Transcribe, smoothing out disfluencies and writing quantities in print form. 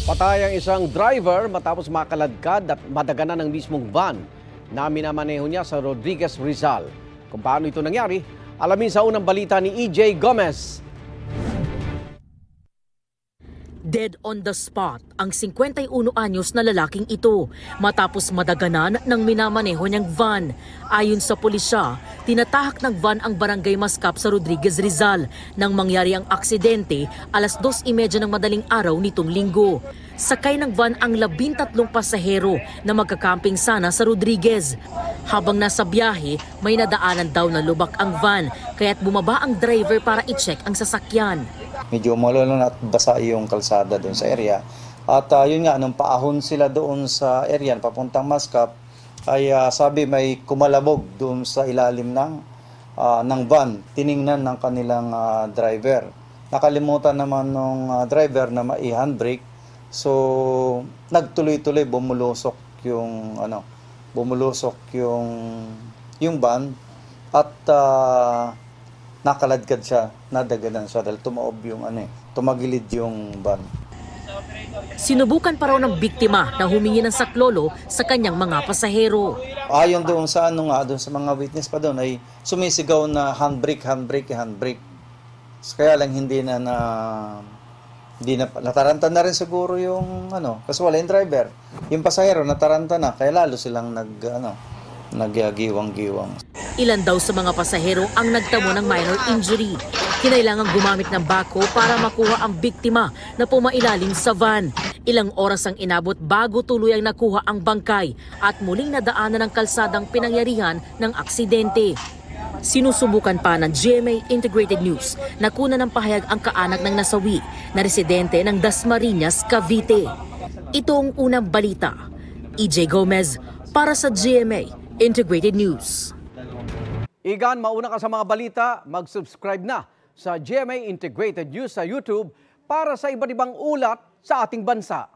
Patay ang isang driver matapos makaladkad at madaganan ng mismong van na minamaneho niya sa Rodriguez, Rizal. Kung paano ito nangyari, alamin sa unang balita ni EJ Gomez. Dead on the spot ang 51 anyos na lalaking ito matapos madaganan ng minamaneho niyang van. Ayon sa pulisya, tinatahak ng van ang barangay Mascap sa Rodriguez, Rizal nang mangyari ang aksidente alas 2:30 ng madaling araw nitong linggo. Sakay ng van ang 13 pasahero na magkakamping sana sa Rodriguez. Habang nasa biyahe, may nadaanan daw na lubak ang van kaya't bumaba ang driver para i-check ang sasakyan. Medyo malulong at basa yung kalsada doon sa area. At yun nga, nung paahon sila doon sa area, papuntang Mascap, ay sabi may kumalabog doon sa ilalim ng van. Tiningnan ng kanilang driver. Nakalimutan naman ng driver na mai-handbrake. So, nagtuloy-tuloy bumulusok yung yung van at nakaladkad siya, nadaganan siya dahil tumagilid yung van. Sinubukan pa raw ng biktima na humingi ng saklolo sa kanyang mga pasahero. Ayon doon sa doon sa mga witness pa doon ay sumisigaw na handbrake. Kaya lang hindi na nataranta na rin siguro yung kasi wala yung driver. Yung pasahero nataranta na kaya lalo silang nagyagiwang-giwang. Ilan daw sa mga pasahero ang nagtamo ng minor injury. Kinailangang gumamit ng bako para makuha ang biktima na pumailalim sa van. Ilang oras ang inabot bago tuluyang nakuha ang bangkay at muling nadaanan ng kalsadang pinangyarihan ng aksidente. Sinusubukan pa ng GMA Integrated News na kunan ng pahayag ang kaanak ng nasawi na residente ng Dasmariñas, Cavite. Ito ang unang balita. EJ Gomez para sa GMA Integrated News. Igan, mauna ka sa mga balita, mag-subscribe na sa GMA Integrated News sa YouTube para sa iba't ibang ulat sa ating bansa.